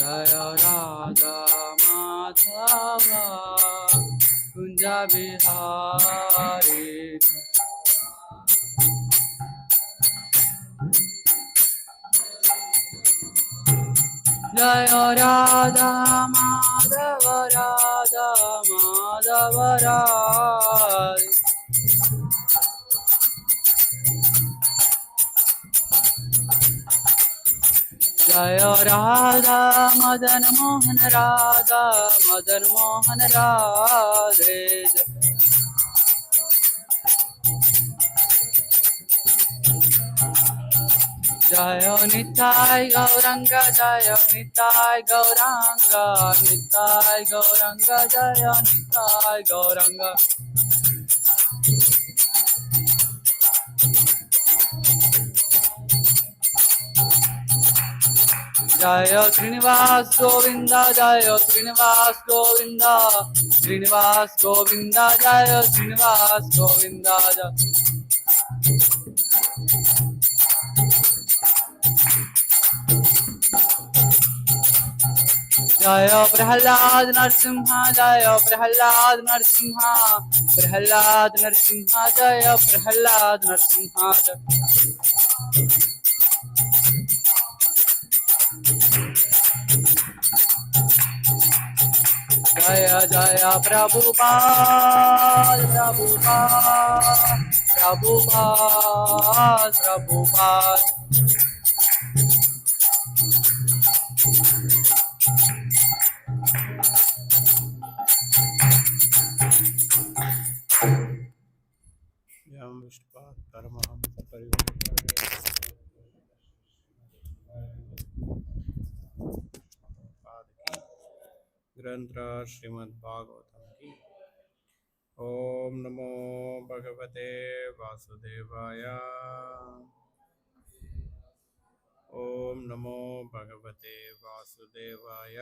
Jaya Radha Madhava Kunja Bihari. Jaya Radha Madhava Radha Madhava Radha. Jaya Radha Madan Mohan Radha Madan Mohan Radhe. Jaya Nitai Gauranga Jaya Nitai Gauranga Nitai Gauranga Jaya Nitai Gauranga. Jaya Srinivas Govinda Jaya Srinivas Govinda Srinivas Govinda Jaya Srinivas Govinda Jaya Prahlad Narsimha Jaya Prahlad Narsimha Prahlad Narsimha Jaya Prahlad Narsimha Jaya Jaya Prabhupada Prabhupada Prabhupada Prabhupada. ग्रंथ श्रीमद् भागवतम की। ओम नमो भगवते वासुदेवाय। ओम नमो भगवते वासुदेवाय।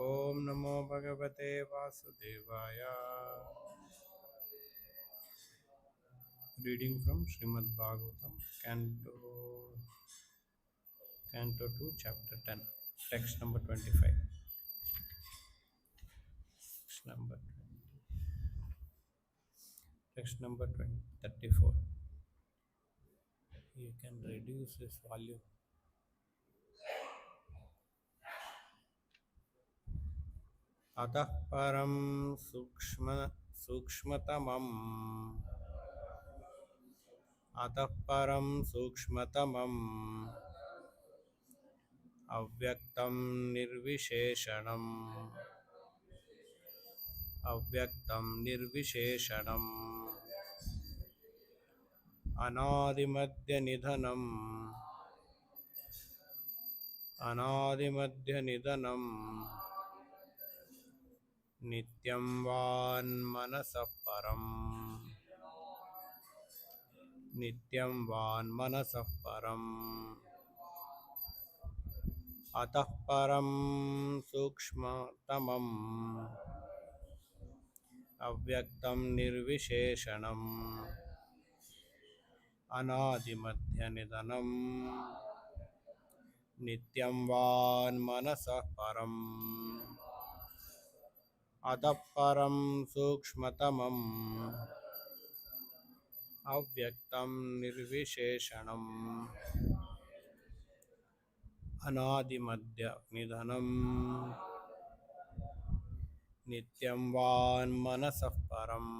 ओम नमो भगवते वासुदेवाय। Reading from Srimad Bhagavatam, Canto 2, Chapter 10, Text number 25. Text number 34. You can reduce this volume. अतः परं सूक्ष्मतमम् अतः परं सूक्ष्मतमम् अव्यक्तं निर्विशेषणम् अनादिमध्यनिधनम् नित्यं वान्मनसः परम् अतः परं सूक्ष्मतमम् अव्यक्तं निर्विशेषणम् अनादिमध्यनिधनम् नित्यं वान्मनसः परम् अतः परं सूक्ष्मतमम् अव्यक्तं निर्विशेषणम् अनादिमध्यनिधनम् नित्यं वान्मनसः परम्.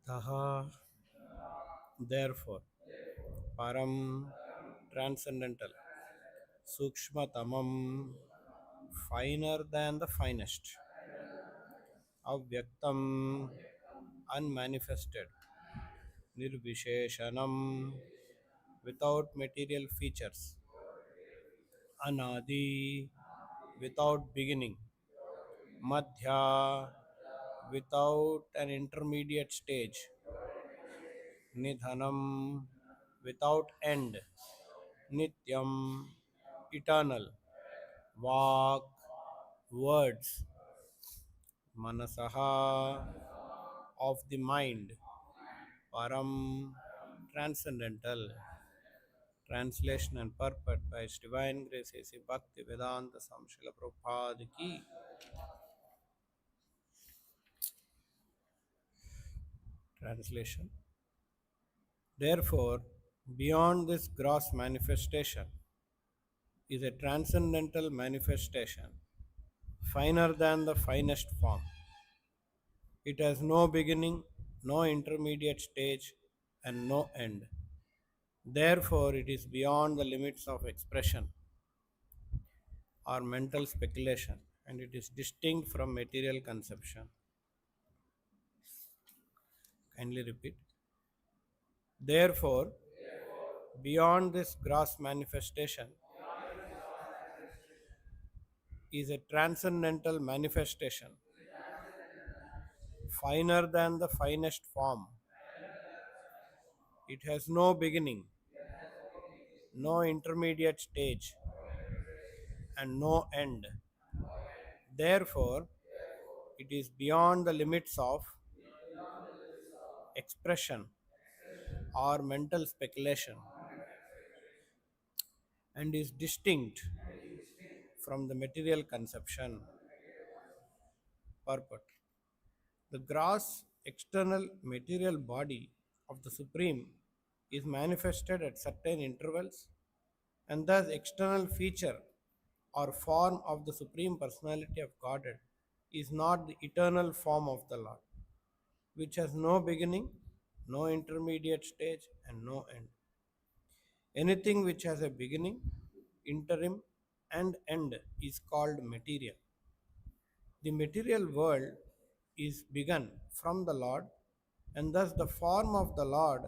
Ataha, therefore, Param, transcendental, Sukshmatamam, finer than the finest, Avyaktam, unmanifested, Nirvisheshanam, without material features, Anadi, without beginning, Madhya, without an intermediate stage, Nidhanam, without end, Nityam, eternal, Vak, words, Manasaha, of the mind, Param, transcendental. Translation and purport by His Divine Grace A.C. Bhakti Vedanta Samshila Prabhupada Ki. Translation. Therefore, beyond this gross manifestation is a transcendental manifestation, finer than the finest form. It has no beginning, no intermediate stage, and no end. Therefore, it is beyond the limits of expression or mental speculation, and it is distinct from material conception. Kindly repeat. Therefore, beyond this gross manifestation is a transcendental manifestation, finer than the finest form. It has no beginning, no intermediate stage, and no end. Therefore, it is beyond the limits of expression or mental speculation and is distinct from the material conception. Purport. The gross external material body of the Supreme is manifested at certain intervals, and thus external feature or form of the Supreme Personality of Godhead is not the eternal form of the Lord, which has no beginning, no intermediate stage, and no end. Anything which has a beginning, interim, and end is called material. The material world is begun from the Lord, and thus the form of the Lord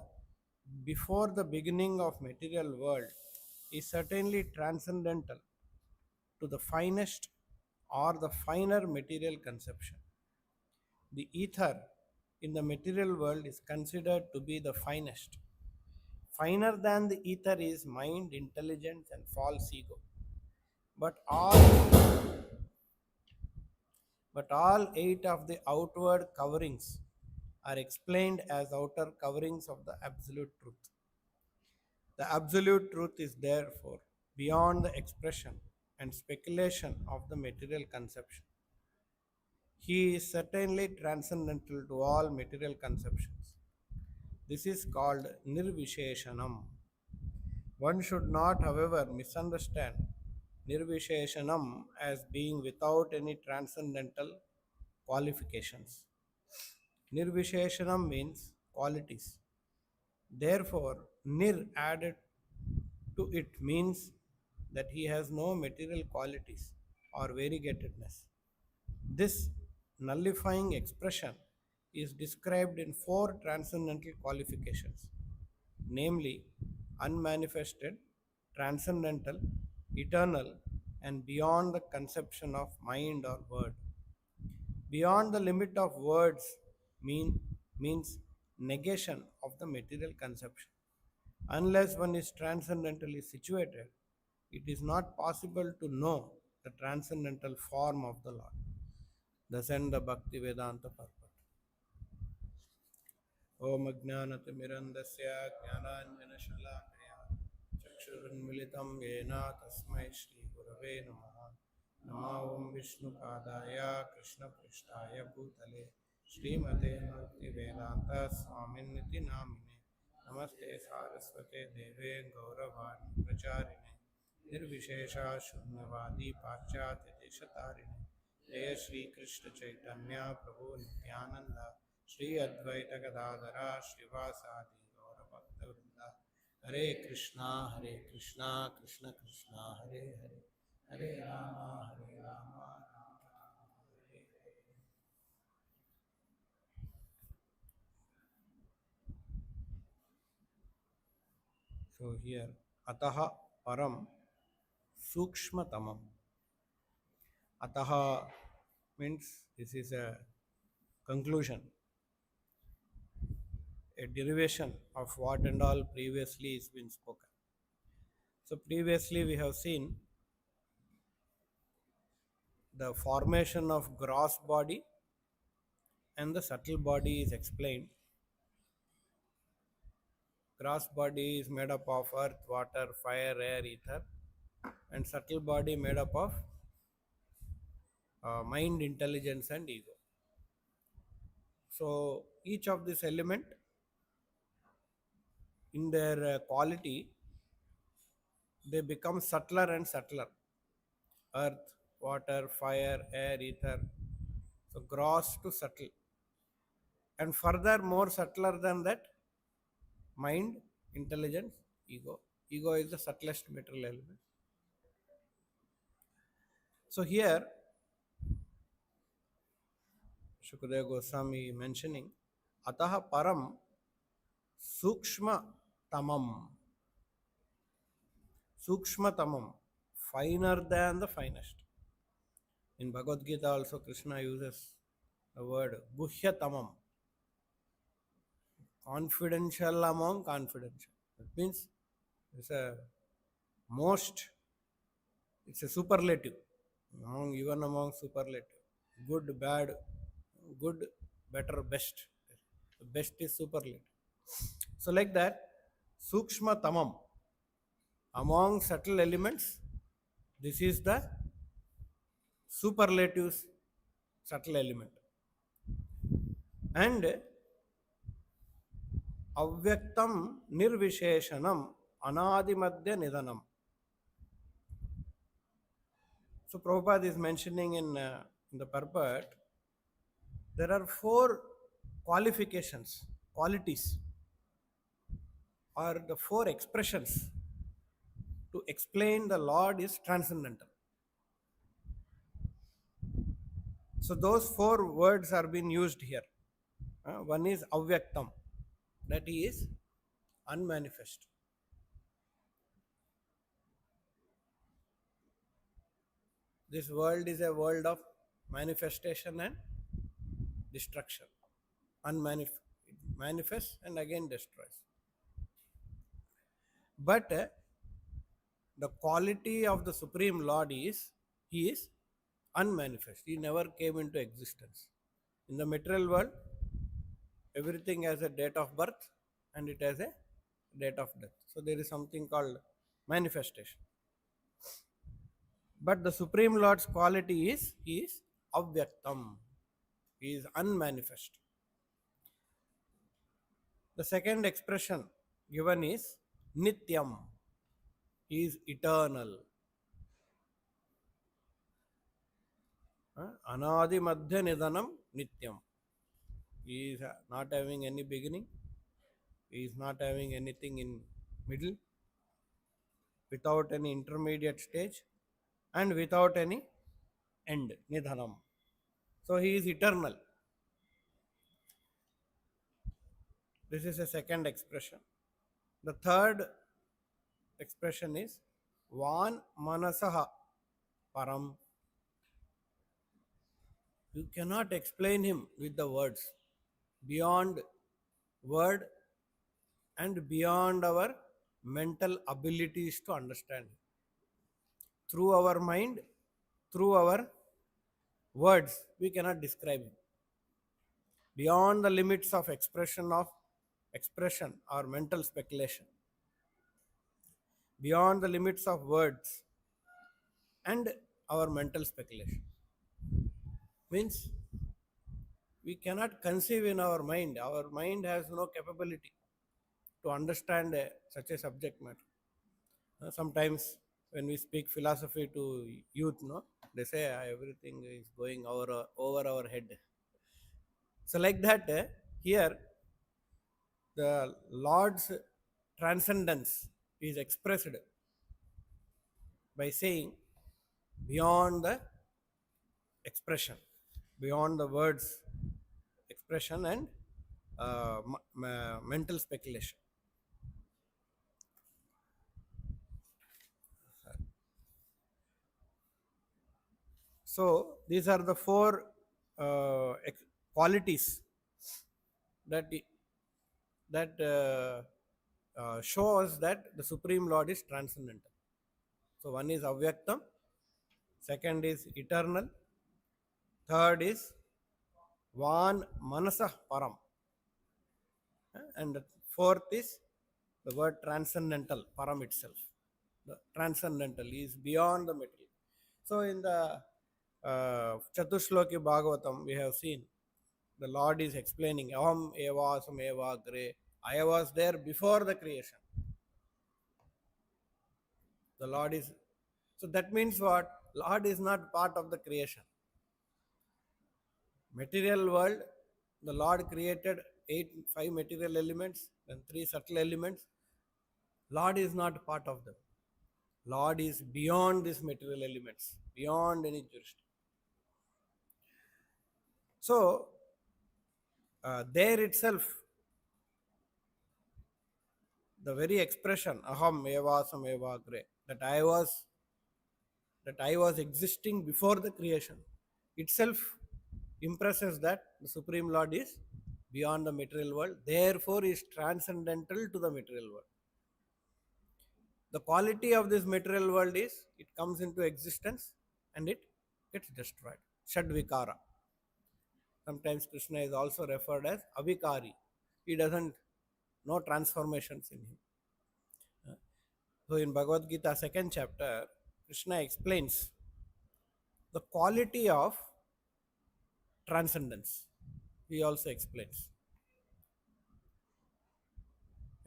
before the beginning of material world is certainly transcendental to the finest or the finer material conception. The ether in the material world is considered to be the finest. Finer than the ether is mind, intelligence, and false ego. But all eight of the outward coverings are explained as outer coverings of the absolute truth. The absolute truth is therefore beyond the expression and speculation of the material conception. He is certainly transcendental to all material conceptions. This is called Nirvisheshanam. One should not, however, misunderstand Nirvisheshanam as being without any transcendental qualifications. Nirvisheshanam means qualities. Therefore, Nir added to it means that he has no material qualities or variegatedness. This nullifying expression is described in four transcendental qualifications, namely unmanifested, transcendental, eternal, and beyond the conception of mind or word. Beyond the limit of words means negation of the material conception. Unless one is transcendentally situated, it is not possible to know the transcendental form of the Lord. Thus end the Bhakti Vedanta purport. Om Ajnanatimirandasya Jnananjanashalakaya Chakshurunmilitam Yena Tasmai Shri Gurave Namaha Nama Om Vishnu Padaya Krishna Prishtaya Bhutale Srimate Bhakti Vedanta Swaminiti Namine Namaste Saraswate Deve Gauravani Pracharine Nirvishesha Shunyavadi Pachyate Deshatarine Jaya Shri Krishna Chaitanya Prabhu Nityananda Shri Advaita Gadadhara Srivasadi Gaura Bhakta Vrinda. Hare Krishna, Hare Krishna, Krishna Krishna, Hare Hare, Hare Rama, Hare Rama, Rama Rama, Hare Hare. So here, Ataha Param Sukshmatamam. Ataha means this is a conclusion, a derivation of what and all previously is been spoken. So previously we have seen the formation of gross body and the subtle body is explained. Gross body is made up of earth, water, fire, air, ether, and subtle body made up of mind, intelligence, and ego. So each of this element in their quality, they become subtler and subtler. Earth, water, fire, air, ether. So gross to subtle. And further, more subtler than that, mind, intelligence, ego. Ego is the subtlest material element. So here, Shukadeva Goswami mentioning, Ataha Param Sukshma Tamam. Sukshma Tamam, finer than the finest. In Bhagavad Gita also Krishna uses the word Guhya Tamam, confidential among confidential. That means it's a most, it's a superlative, among, even among superlative. Good, bad, good, better, best. The best is superlative. So like that, Sukshma Tamam, among subtle elements, this is the superlative subtle element. And Avyaktam Nirvisheshanam Anadimadya Nidanam. So Prabhupada is mentioning in the purport, there are 4 qualifications, qualities, or the 4 expressions to explain the Lord is transcendental. So those 4 words are being used here. One is Avyaktam, that he is unmanifest. This world is a world of manifestation and destruction. It manifests and again destroys. But the quality of the Supreme Lord is, he is unmanifest. He never came into existence. In the material world, everything has a date of birth and it has a date of death. So there is something called manifestation. But the Supreme Lord's quality is, he is avyaktam. He is unmanifest. The second expression given is nityam. He is eternal. Anadi madhya nidanam nityam. He is not having any beginning. He is not having anything in middle, without any intermediate stage, and without any end. Nidhanam. So he is eternal. This is a second expression. The third expression is Van Manasaha Param. You cannot explain him with the words. Beyond word and beyond our mental abilities to understand. Through our mind, through our words, we cannot describe him. Beyond the limits of expression or mental speculation. Beyond the limits of words and our mental speculation. Means we cannot conceive in our mind. Our mind has no capability to understand such a subject matter. Sometimes when we speak philosophy to youth, no, they say everything is going over our head. So like that, Here, the Lord's transcendence is expressed by saying beyond the expression, beyond the words expression and mental speculation. So these are the four qualities that show us that the Supreme Lord is transcendental. So one is avyaktam, second is eternal, third is van manasah param, and the fourth is the word transcendental, param itself. The transcendental is beyond the material. So in the Chatushloki Bhagavatam, we have seen the Lord is explaining, Aham eva sameva gre. I was there before the creation. The Lord is. So that means what? Lord is not part of the creation. Material world, the Lord created five material elements and three subtle elements. Lord is not part of them. Lord is beyond these material elements, beyond any jurisdiction. So there itself, the very expression aham eva sameva gre, that I was existing before the creation itself impresses that the Supreme Lord is beyond the material world, therefore is transcendental to the material world. The quality of this material world is it comes into existence and it gets destroyed. Shadvikara. Sometimes Krishna is also referred as avikari. He doesn't no transformations in him. So in Bhagavad Gita, second chapter, Krishna explains the quality of transcendence. He also explains.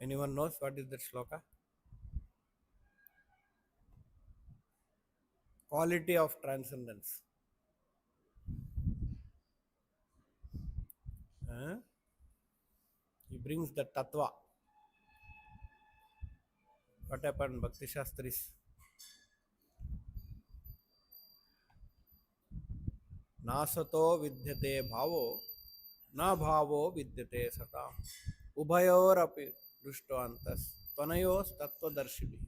Anyone knows what is that shloka? Quality of transcendence. He brings the tattva. What happened, Bhakti Shastris? नासतो विद्यते भावो न भावो विद्यते सता उभयोरपि दृष्टवन्तः त्वनयोस् तत्त्वदर्शिभिः.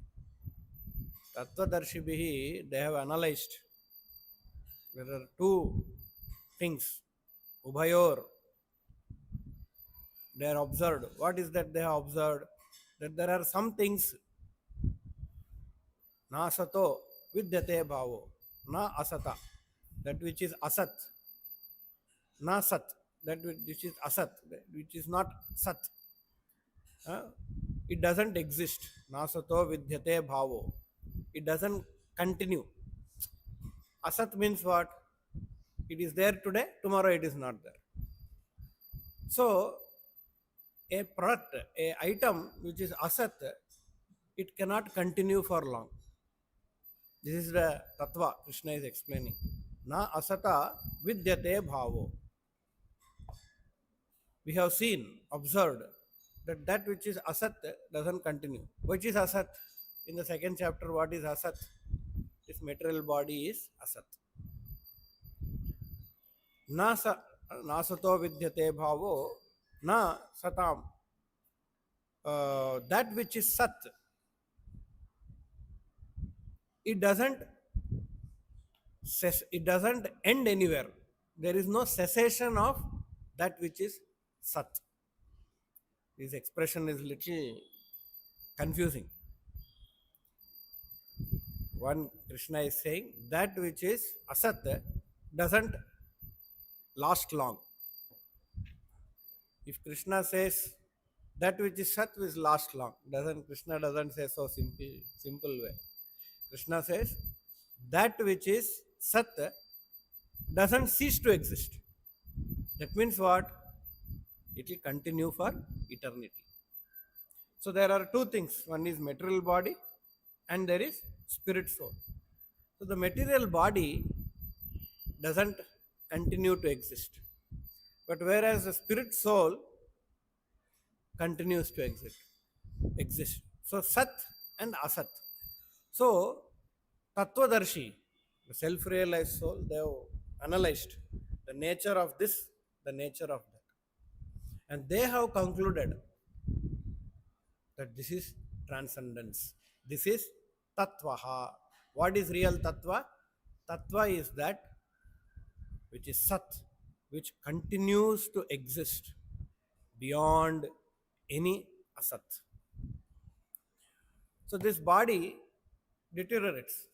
Tattvadarshibhihi, they have analyzed. There are two things. Ubhayor, they are observed. What is that they have observed? That there are some things. Na sato vidyate bhavo, na asata, that which is asat, na sat, that which is asat, which is not sat. It doesn't exist. Na sato vidyate bhavo. It doesn't continue. Asat means what? It is there today, tomorrow it is not there. So, a product, a item which is asat, it cannot continue for long. This is the tattva Krishna is explaining. Na asata vidyate bhavo. We have seen, observed that that which is asat doesn't continue. Which is asat? In the second chapter, what is asat? This material body is asat. Na sato vidyate bhavo, na satam. That which is sat, it doesn't end anywhere. There is no cessation of that which is sat. This expression is little confusing. One Krishna is saying that which is asat doesn't last long. If Krishna says that which is sat will last long, Krishna doesn't say so simple way. Krishna says that which is sat doesn't cease to exist. That means what? It will continue for eternity. So there are two things. One is material body and there is spirit soul. So the material body doesn't continue to exist. But whereas the spirit soul continues to exist. So Sat and Asat. So Tattvadarshi, the self-realized soul, they have analyzed the nature of this, the nature of that. And they have concluded that this is transcendence. This is Tattvaha. What is real Tattva? Tattva is that which is Sat, which continues to exist beyond any Asat. So this body deteriorates,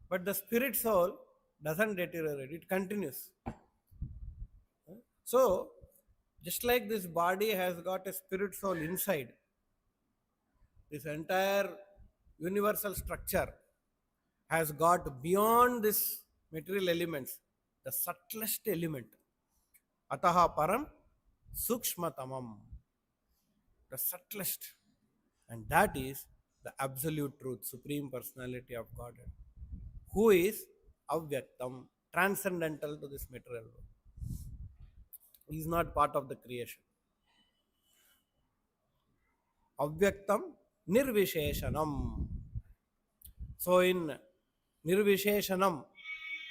but the spirit soul doesn't deteriorate, it continues. So, just like this body has got a spirit soul inside, this entire universal structure has got beyond this material elements the subtlest element. Ataha param sukshmatamam, the subtlest. And that is the absolute truth, Supreme Personality of Godhead, who is avyaktam, transcendental to this material world. He is not part of the creation. Avyaktam nirvisheshanam. So in nirvisheshanam,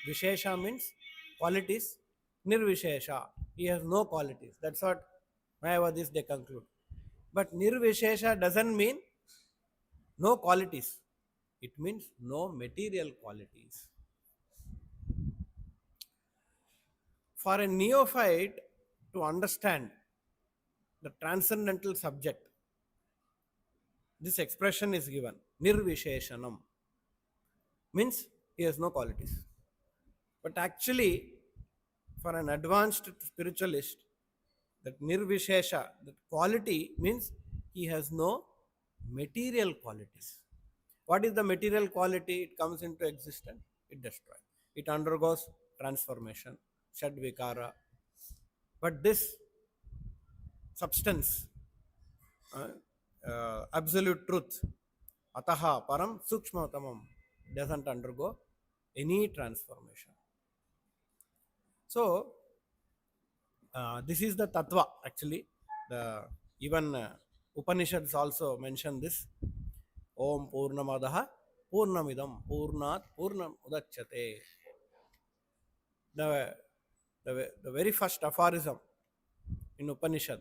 vishesha means qualities, nirvishesha, he has no qualities. That's what Mayavadis they conclude. But nirvishesha doesn't mean no qualities. It means no material qualities. For a neophyte to understand the transcendental subject, this expression is given. Nirvisheshanam means he has no qualities. But actually, for an advanced spiritualist, that nirvishesha, that quality means he has no material qualities. What is the material quality? It comes into existence, it destroys. It undergoes transformation, shadvikara. But this substance, absolute truth, ataha param sukshmatamam, doesn't undergo any transformation. So, this is the tattva actually. The even Upanishads also mention this. Om Purnamadaha Purnamidam Purnat Purnam Udachyate. The very first aphorism in Upanishad.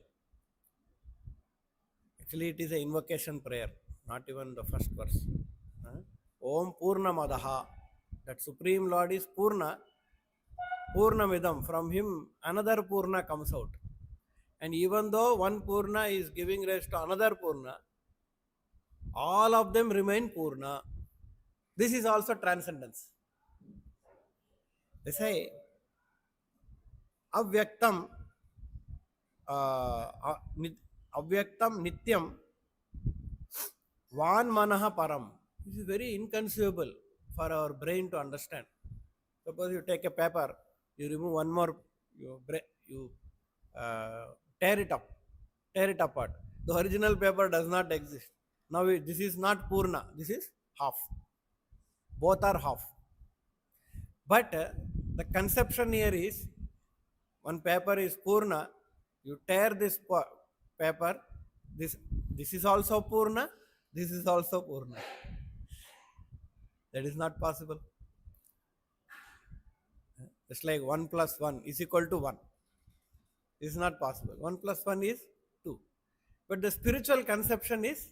Actually, it is an invocation prayer, not even the first verse. Om Purnamadaha. That Supreme Lord is Purna. Purnamidam. From him, another Purna comes out. And even though one Purna is giving rise to another Purna, all of them remain Purna. This is also transcendence. They say, Avyaktam, Avyaktam Nityam, Van Manaha Param. This is very inconceivable for our brain to understand. Suppose you take a paper, you remove one more, you tear it apart. The original paper does not exist. Now this is not Purna, this is half. Both are half. But the conception here is, one paper is Purna, you tear this paper, this is also Purna, this is also Purna. That is not possible. It's like 1 plus 1 is equal to 1. This is not possible. 1 plus 1 is 2. But the spiritual conception is,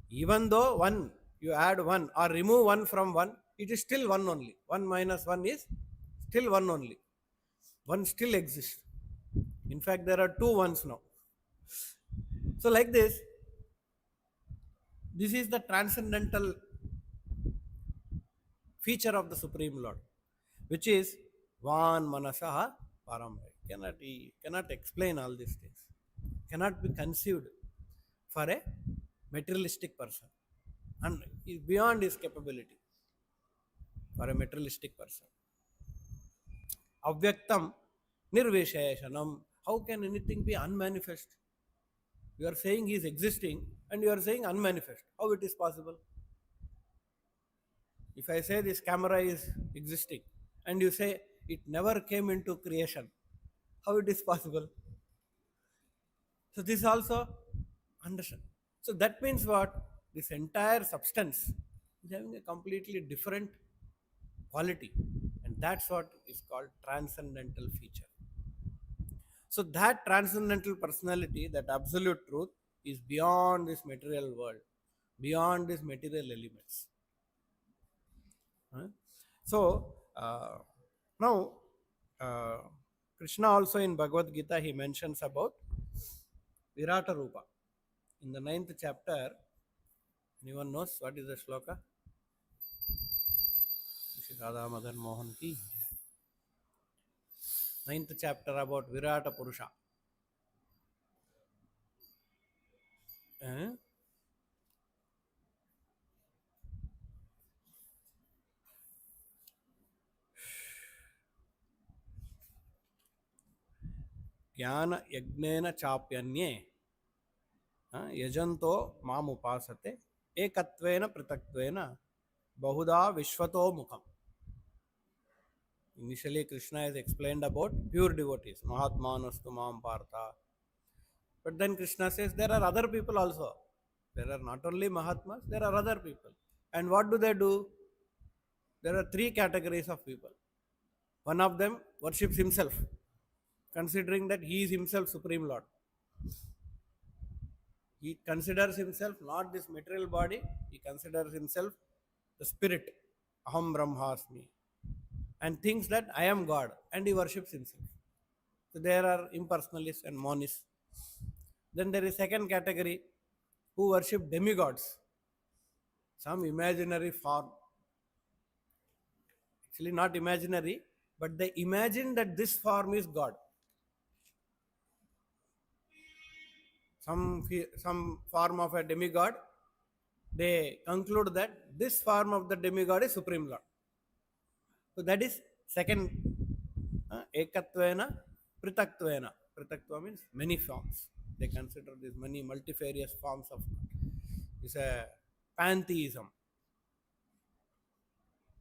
even though 1, you add 1 or remove 1 from 1, it is still 1 only. 1 minus 1 is still 1 only. 1 still exists. In fact, there are 2 ones now. So like this is the transcendental feature of the Supreme Lord, which is Van Manasaha Param. Cannot explain all these things. Cannot be conceived for a materialistic person. And is beyond his capability for a materialistic person. Avyaktam nirvisheshanam. How can anything be unmanifest? You are saying he is existing and you are saying unmanifest. How it is possible? If I say this camera is existing and you say it never came into creation, how it is possible? So this also understand. So that means what? This entire substance is having a completely different quality, and that's what is called transcendental feature. So that transcendental personality, that absolute truth, is beyond this material world, beyond these material elements. Huh? So now, uh, Krishna also in Bhagavad Gita he mentions about Virata Rupa. In the ninth chapter, anyone knows what is the shloka? This is Radha Madan Mohan ki. Ninth chapter about Virata Purusha. Eh? ज्ञान यज्ञेन चाप्यन्ये यजंतो माम उपासते एकत्वेन पृथक्त्वेन बहुधा विश्वतो मुखम. Initially, Krishna has explained about pure devotees, Mahatmanastu Mam Partha. But then Krishna says there are other people also. There are not only Mahatmas, there are other people. And what do they do? There are three categories of people. One of them worships himself, considering that he is himself Supreme Lord. He considers himself not this material body, he considers himself the spirit, Aham Brahmasmi, and thinks that I am God, and he worships himself. So there are impersonalists and monists. Then there is second category who worship demigods, some imaginary form. Actually, not imaginary, but they imagine that this form is God. Some form of a demigod, they conclude that this form of the demigod is Supreme Lord. So that is second ekatvena pritatvena. Pritaktva means many forms. They consider these many multifarious forms of God. It's a pantheism.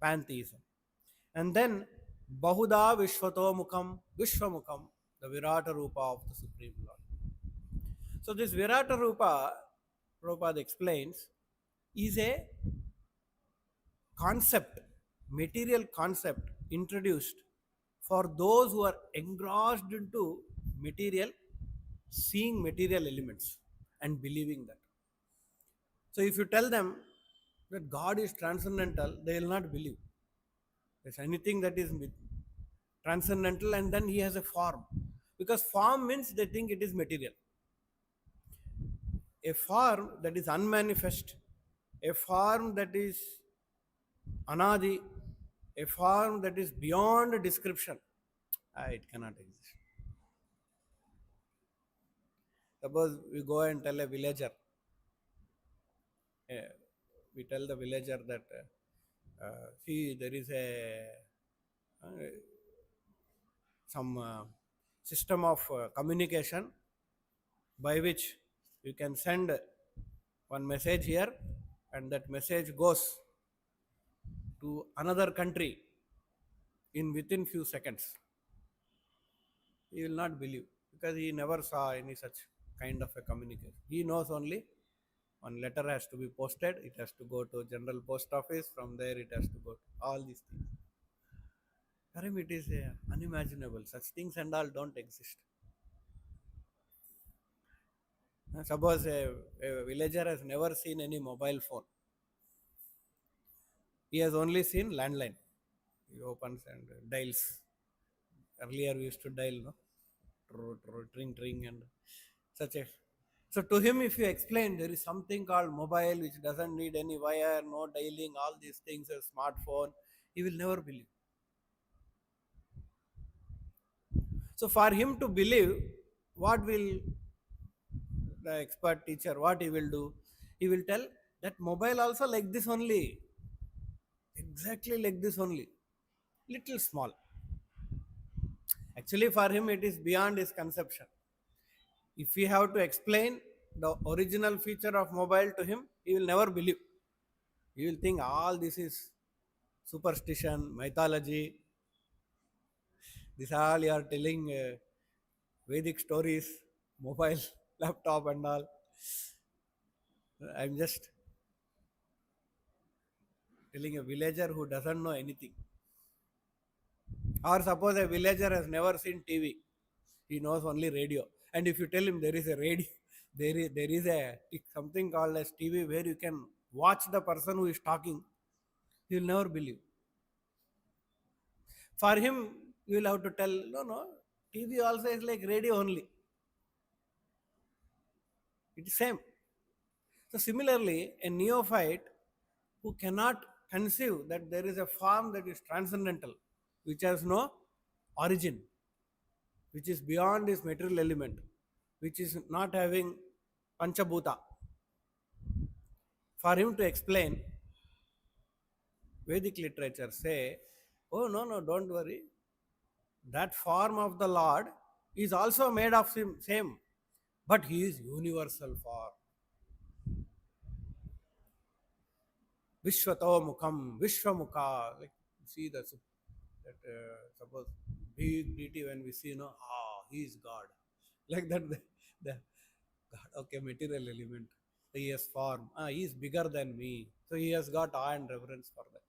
Pantheism. And then Bahuda Vishwato Mukham, Vishwamukham, the Virata Rupa of the Supreme Lord. So this Virata Rupa, Prabhupada explains, is a concept, material concept introduced for those who are engrossed into material, seeing material elements and believing that. So if you tell them that God is transcendental, they will not believe. There's anything that is transcendental and then he has a form. Because form means they think it is material. A form that is unmanifest, a form that is anadi, a form that is beyond description, it cannot exist. Suppose we go and tell a villager, we tell the villager that, see, there is a some system of communication by which you can send one message here and that message goes to another country in within few seconds. He will not believe because he never saw any such kind of a communication. He knows only one letter has to be posted, it has to go to general post office, from there it has to go to all these things. For him it is unimaginable. Such things and all don't exist. Suppose a villager has never seen any mobile phone. He has only seen landline. He opens and dials. Earlier we used to dial, no? Ring, ring, and such a. So to him, if you explain there is something called mobile which doesn't need any wire, no dialing, all these things, a smartphone, he will never believe. So for him to believe, what will the expert teacher, what he will do? He will tell that mobile also like this only, exactly like this only, little small. Actually, for him, it is beyond his conception. If we have to explain the original feature of mobile to him, he will never believe. He will think all this is superstition, mythology. This all you are telling Vedic stories, mobile. laptop and all. I'm just telling a villager who doesn't know anything. Or suppose a villager has never seen TV, he knows only radio. And if you tell him there is a radio, there is a something called as TV where you can watch the person who is talking, he will never believe. For him, you will have to tell, no, no, TV also is like radio only. It is same. So similarly, a neophyte who cannot conceive that there is a form that is transcendental, which has no origin, which is beyond this material element, which is not having panchabhuta. For him to explain, Vedic literature say, oh no, no, don't worry. That form of the Lord is also made of same, but he is universal form. Vishwato Mukham, Vishwamukha. Like see that suppose big deity when we see, he is God. Like that, the God, okay, material element. He has form. He is bigger than me. So he has got awe and reverence for that.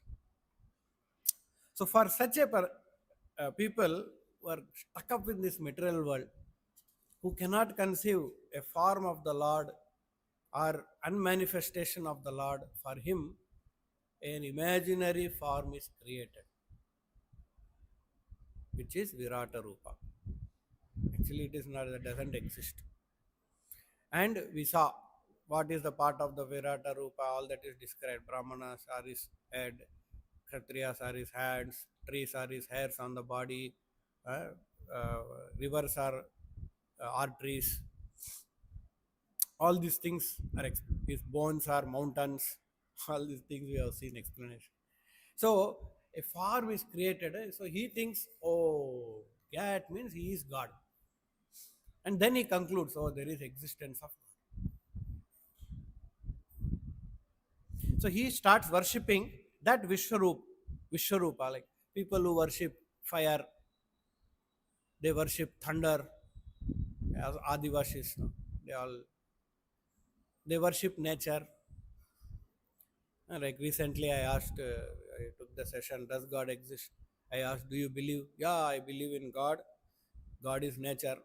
So for such a people who are stuck up in this material world, who cannot conceive a form of the Lord or unmanifestation of the Lord, for him, an imaginary form is created, which is Virata Rupa. Actually, it is not, that doesn't exist. And we saw what is the part of the Virata Rupa, all that is described. Brahmanas are his head, Kshatriyas are his hands, trees are his hairs on the body, uh, uh, rivers are arteries. All these things are, his bones are mountains. All these things we have seen explanation. So a form is created. So he thinks, oh, cat means he is God. And then he concludes, oh, there is existence of God. So he starts worshipping that Vishwarupa, like people who worship fire, they worship thunder, as Adivashis, they worship nature. Like recently, I took the session, does God exist? I asked, do you believe? Yeah, I believe in God. God is nature.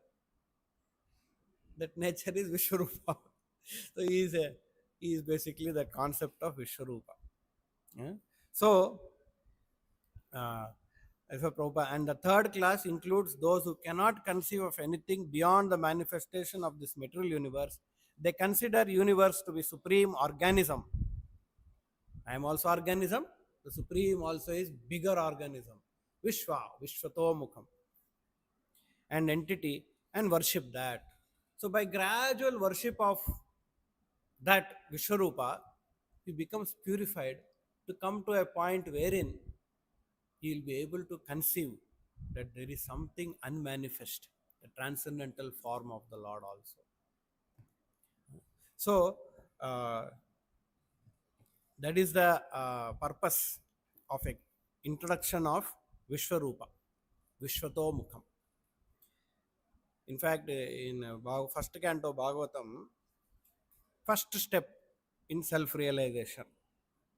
That nature is Vishwarupa. So he is basically the concept of Vishwarupa. Yeah? So, as a Prabhupada, and the third class includes those who cannot conceive of anything beyond the manifestation of this material universe. They consider universe to be supreme organism. I am also organism. The supreme also is bigger organism. Vishwato Mukham, and entity, and worship that. So by gradual worship of that Vishwarupa, he becomes purified to come to a point wherein he will be able to conceive that there is something unmanifest, the transcendental form of the Lord also. So that is the purpose of a introduction of Vishwarupa, Vishwato Mukham. In fact, in first canto Bhagavatam, first step in self-realization,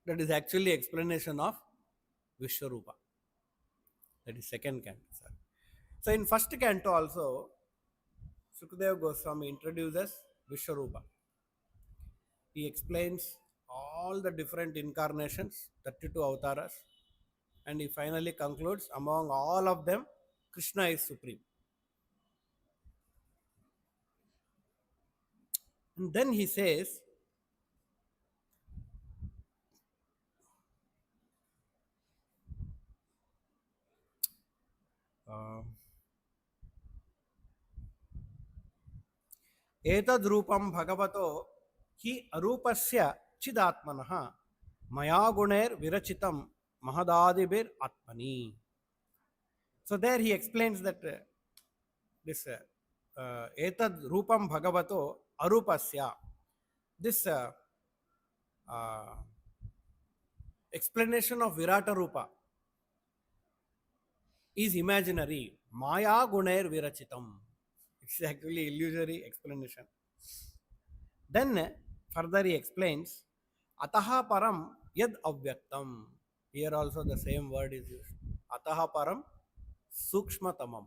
that is actually explanation of Vishwarupa. That is second canto. Sir. So in first canto also, Sukadeva Goswami introduces Vishwarupa. He explains all the different incarnations, 32 avatars, and he finally concludes, among all of them, Krishna is supreme. And then he says, एतद् रूपं भगवतो हि अरूपस्य चिदात्मनः मया गुणैर् विरचितं महदादिभिर् आत्मनि. So there he explains that this etad rupam bhagavato arupasya, this explanation of Virata Rupa is imaginary. Maya gunair virachitam. It's actually illusory explanation. Then further he explains, Ataha param yad avyaktam. Here also the same word is used. Ataha param sukshmatamam.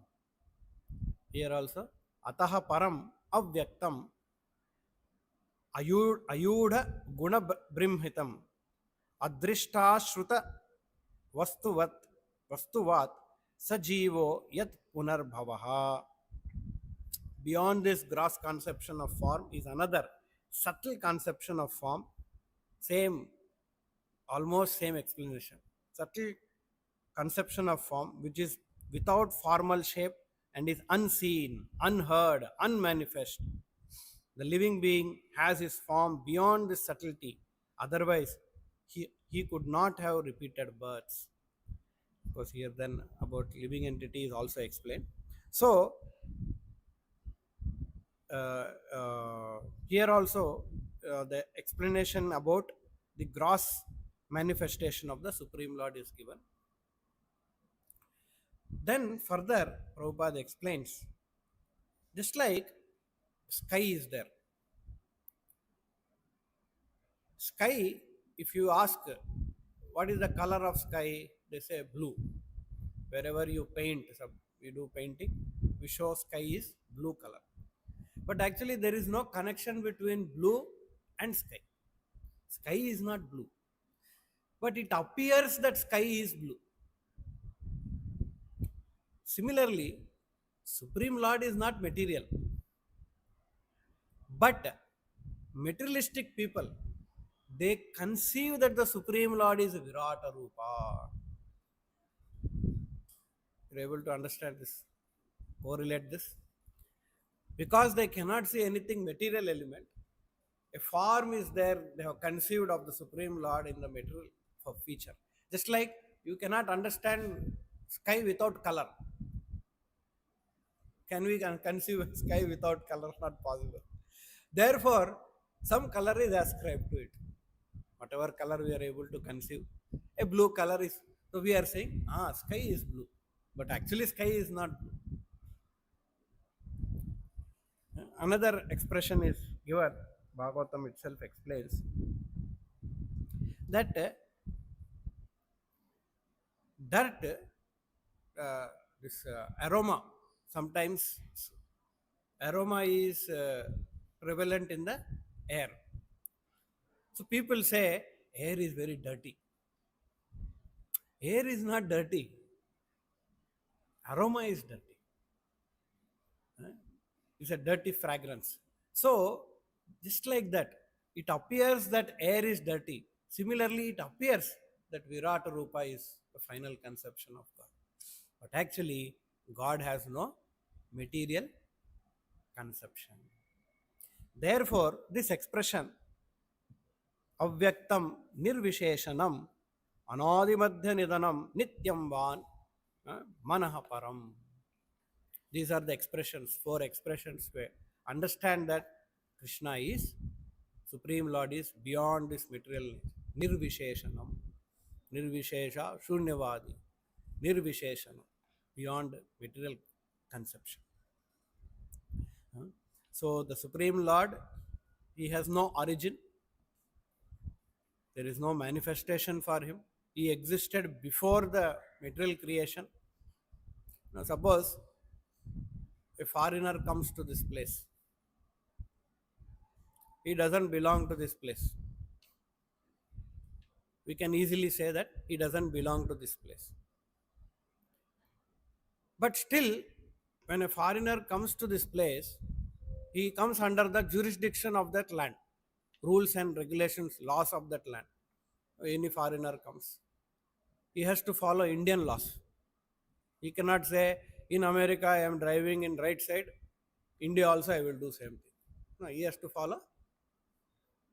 Here also, Ataha param avyaktam ayudha guna brimhitam adrishtashruta vastuvat vastuvat sajivo yat punarbhavaha. Beyond this gross conception of form is another subtle conception of form. Same, almost same explanation. Subtle conception of form which is without formal shape and is unseen, unheard, unmanifest. The living being has his form beyond this subtlety. Otherwise, he could not have repeated births. Because here then about living entity is also explained. So, here also the explanation about the gross manifestation of the Supreme Lord is given. Then further, Prabhupada explains, just like sky is there. Sky, if you ask what is the color of sky, they say blue. Wherever you paint, you do painting, we show sky is blue color. But actually there is no connection between blue and sky. Sky is not blue. But it appears that sky is blue. Similarly, Supreme Lord is not material. But materialistic people, they conceive that the Supreme Lord is Virata Rupa. You're able to understand this, correlate this? Because they cannot see anything material element. A form is there, they have conceived of the Supreme Lord in the material feature. Just like you cannot understand sky without color. Can we conceive a sky without color? Not possible. Therefore, some color is ascribed to it. Whatever color we are able to conceive, a blue color is. So we are saying, sky is blue. But actually sky is not blue. Another expression is given, Bhagavatam itself explains that dirt, this aroma, sometimes aroma is prevalent in the air. So people say air is very dirty. Air is not dirty. Aroma is dirty. It's a dirty fragrance. So, just like that, it appears that air is dirty. Similarly, it appears that Virata Rupa is the final conception of God. But actually, God has no material conception. Therefore, this expression, Avyaktam Nirvisheshanam Anadimadhya Nidanam Nityam Van Manaha Param. These are the expressions, 4 expressions where understand that Krishna is, Supreme Lord is beyond this material nature. Nirvisheshanam, Nirvishesha, Shunyavadi, Nirvisheshanam, beyond material conception. So the Supreme Lord, he has no origin. There is no manifestation for him. He existed before the material creation. Now suppose a foreigner comes to this place. He doesn't belong to this place. We can easily say that he doesn't belong to this place. But still, when a foreigner comes to this place, he comes under the jurisdiction of that land. Rules and regulations, laws of that land. Any foreigner comes, he has to follow Indian laws. He cannot say, in America I am driving in right side, India also I will do same thing. No, he has to follow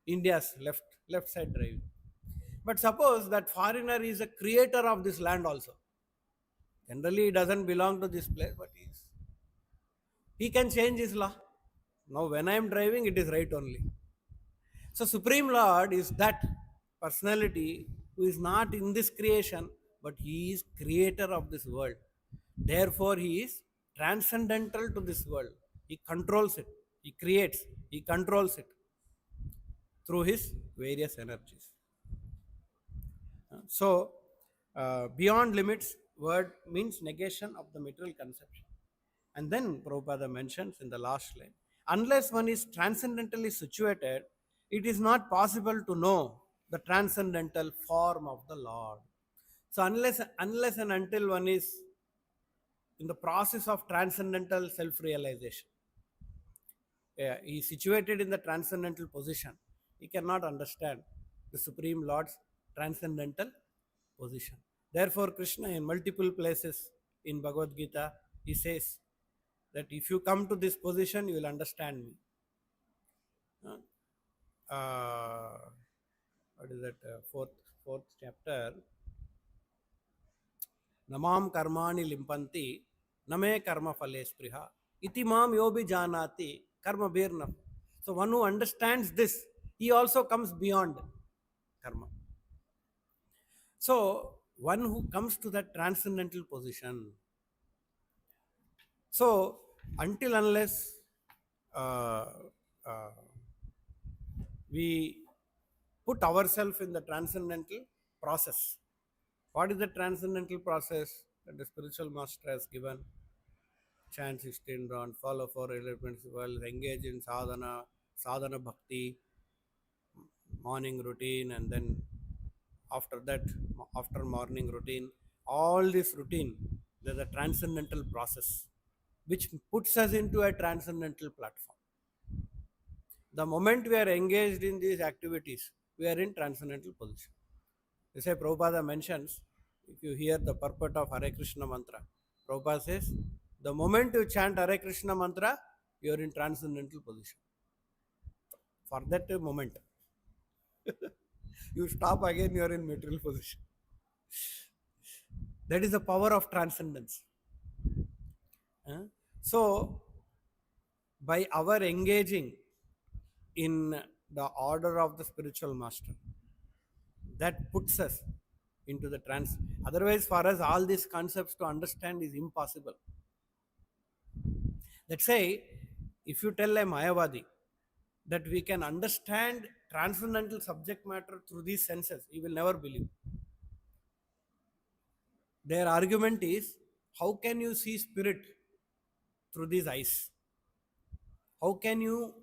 India's left side driving. But suppose that foreigner is a creator of this land also. Generally he doesn't belong to this place, but he can change his law. Now when I am driving, it is right only. So Supreme Lord is that personality who is not in this creation, but he is creator of this world. Therefore he is transcendental to this world. He controls it. He creates. He controls it through his various energies. Beyond limits word means negation of the material conception. And then Prabhupada mentions in the last line, unless one is transcendentally situated, it is not possible to know the transcendental form of the Lord. So unless and until one is in the process of transcendental self-realization, he is situated in the transcendental position, he cannot understand the Supreme Lord's transcendental position. Therefore, Krishna in multiple places in Bhagavad Gita, he says that if you come to this position, you will understand me. Uh, what is that? Fourth chapter. Namam karmani limpanti, name karma phale spriha. Iti mam yobi janati, karma birna. So one who understands this, he also comes beyond karma. So one who comes to that transcendental position. So until unless uh, uh, we put ourselves in the transcendental process. What is the transcendental process that the spiritual master has given? Chant 16 round, follow four related principles, engage in sadhana bhakti, morning routine, and then after that, after morning routine, all this routine, there's a transcendental process which puts us into a transcendental platform. The moment we are engaged in these activities, we are in transcendental position. They say Prabhupada mentions, if you hear the purport of Hare Krishna mantra, Prabhupada says, the moment you chant Hare Krishna mantra, you are in transcendental position. For that moment, you stop again, you are in material position. That is the power of transcendence. So, by our engaging in the order of the spiritual master, that puts us into the trance. Otherwise, for us, all these concepts to understand is impossible. Let's say, if you tell a Mayavadi that we can understand transcendental subject matter through these senses, he will never believe. Their argument is, how can you see spirit through these eyes? How can you,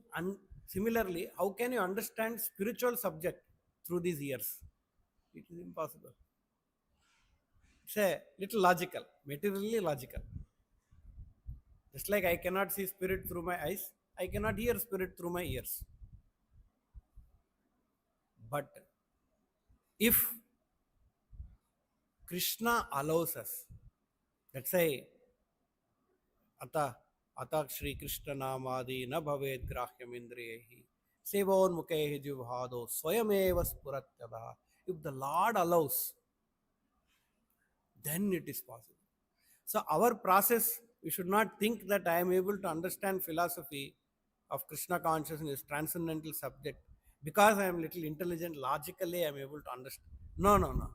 similarly, how can you understand spiritual subject through these ears? It is impossible. It's a little logical, materially logical. Just like I cannot see spirit through my eyes, I cannot hear spirit through my ears. But if Krishna allows us, let's say, Ata Shri Krishna Namadi na bhaved grahyam indriyehi sevon mukehi jivhado swayameva spuratyada. If the Lord allows, then it is possible. So our process, we should not think that I am able to understand philosophy of Krishna consciousness, transcendental subject, because I am little intelligent, logically I am able to understand. No, no, no.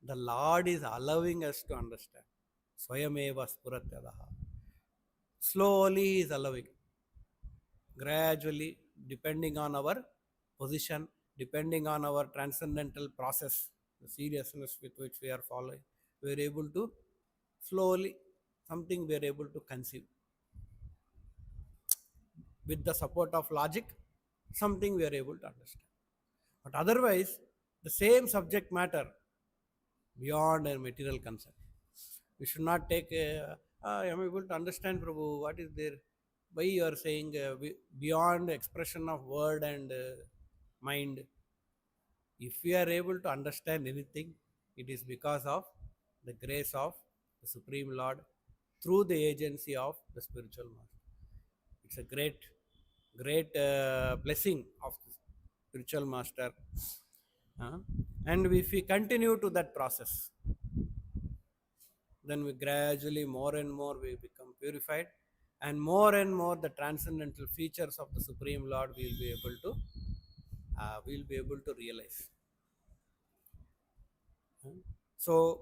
The Lord is allowing us to understand. Swayameva spuratyadaha. Slowly He is allowing. Gradually, depending on our position, depending on our transcendental process, the seriousness with which we are following, we are able to slowly, something we are able to conceive. With the support of logic, something we are able to understand. But otherwise, the same subject matter beyond a material concept. We should not take, I am able to understand, Prabhu, what is there? Why you are saying beyond expression of word and mind? If we are able to understand anything, it is because of the grace of the Supreme Lord through the agency of the spiritual master. It's a great blessing of the spiritual master. And if we continue to that process, then we gradually more and more we become purified, and more the transcendental features of the Supreme Lord we will be able to realize. So,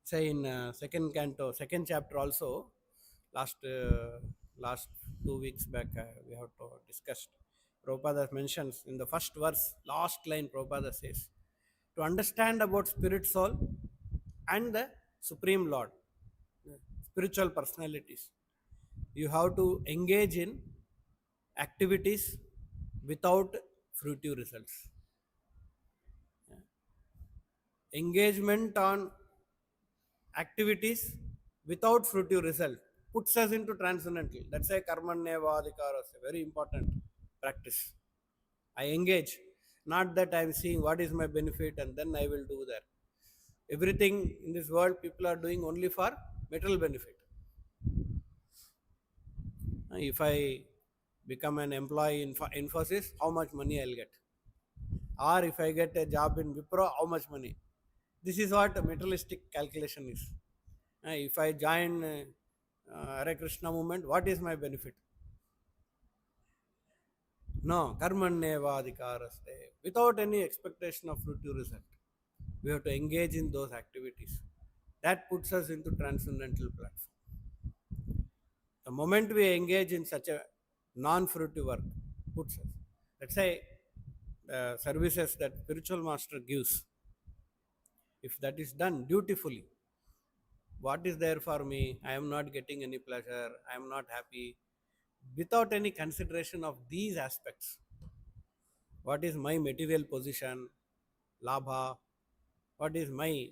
say in second canto, second chapter also, last last 2 weeks back we have to discussed. Prabhupada mentions in the first verse, last line, Prabhupada says, to understand about spirit soul and the Supreme Lord, spiritual personalities, you have to engage in activities without fruitive results. Engagement on activities without fruitive result puts us into transcendental. That's a karmanyevadikara, a very important practice. I engage, not that I'm seeing what is my benefit and then I will do that. Everything in this world people are doing only for material benefit. If I become an employee in Infosys, how much money I'll get? Or if I get a job in Wipro, how much money? This is what a materialistic calculation is. If I join Hare Krishna movement, what is my benefit? No, karmanyevadikaraste. Without any expectation of fruitive result, we have to engage in those activities. That puts us into transcendental platform. The moment we engage in such a non-fruitive work, puts us. Let's say the services that spiritual master gives, if that is done dutifully, what is there for me? I am not getting any pleasure, I am not happy, without any consideration of these aspects. What is my material position, labha, what is my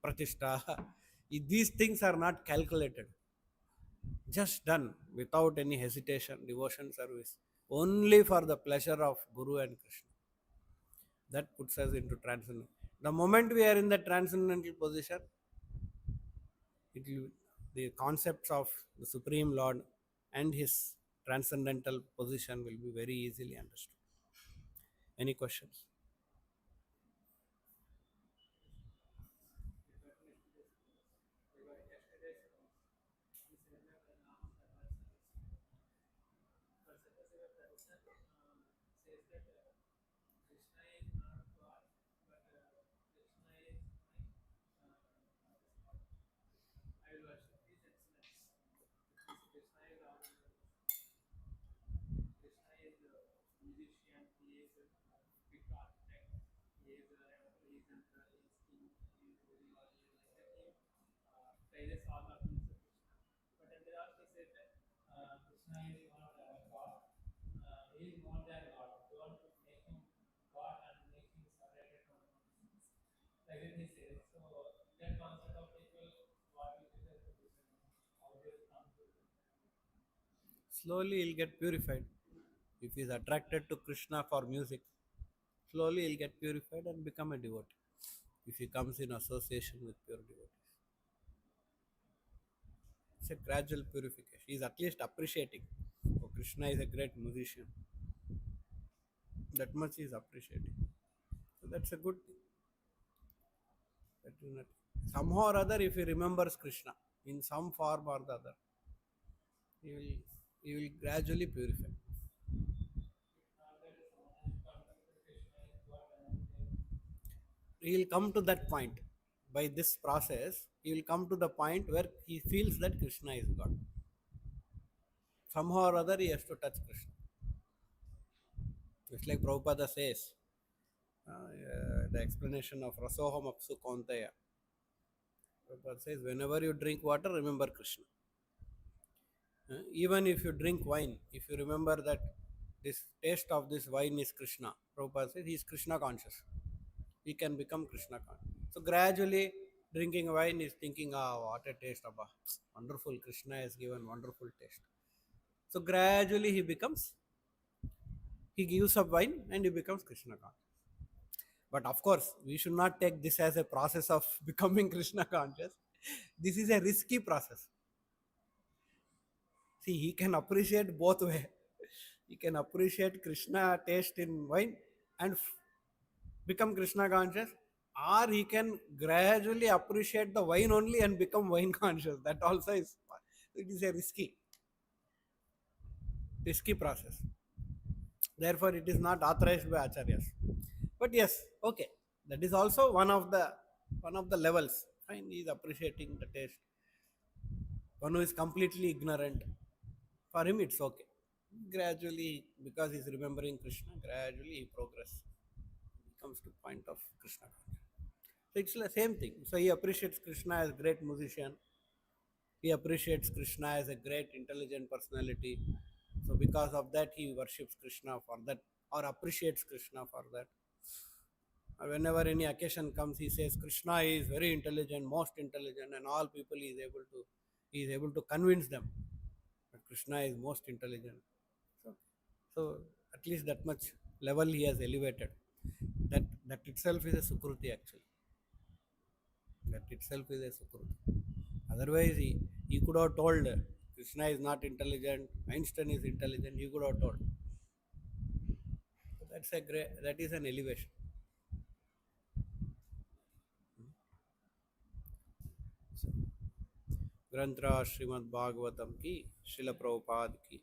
pratishtha? If these things are not calculated, just done without any hesitation, devotion service only for the pleasure of Guru and Krishna, that puts us into transcendental. The moment we are in the transcendental position, it will, the concepts of the Supreme Lord and his transcendental position will be very easily understood. Any questions? Slowly he'll get purified. If he is attracted to Krishna for music, slowly he'll get purified and become a devotee. If he comes in association with pure devotees, it's a gradual purification. He is at least appreciating. Oh, Krishna is a great musician. That much he is appreciating. So that's a good thing. That is not, somehow or other, if he remembers Krishna in some form or the other, he will, he will gradually purify. He will come to that point. By this process, he will come to the point where he feels that Krishna is God. Somehow or other, he has to touch Krishna. It's like Prabhupada says, the explanation of Rasoham Apsu Kauntaya. Prabhupada says, whenever you drink water, remember Krishna. Even if you drink wine, if you remember that this taste of this wine is Krishna, Prabhupada says he is Krishna conscious. He can become Krishna conscious. So gradually, drinking wine is thinking, what a taste, Abba. Wonderful, Krishna has given wonderful taste. So gradually he gives up wine and he becomes Krishna conscious. But of course, we should not take this as a process of becoming Krishna conscious. This is a risky process. See, he can appreciate both way. He can appreciate Krishna taste in wine and become Krishna conscious, or he can gradually appreciate the wine only and become wine conscious. That also is, it is a risky process. Therefore, it is not authorized by acharyas. But yes, okay, that is also one of the levels. Fine, he is appreciating the taste. One who is completely ignorant, For him, it's okay. Gradually, because he's remembering Krishna, gradually he progresses. He comes to point of Krishna. So it's the same thing. So he appreciates Krishna as a great musician. He appreciates Krishna as a great intelligent personality. So because of that, he worships Krishna for that, or appreciates Krishna for that. Whenever any occasion comes, he says Krishna is very intelligent, most intelligent, and all people he is able to convince them that Krishna is most intelligent. So, so at least that much level he has elevated. That itself is a sukruti actually. That itself is a sukruti. Otherwise, he could have told Krishna is not intelligent, Einstein is intelligent. He could have told. So that's a great. That is an elevation. ग्रंथराज Shrimad Bhagavatam की शिल प्रभुपाद की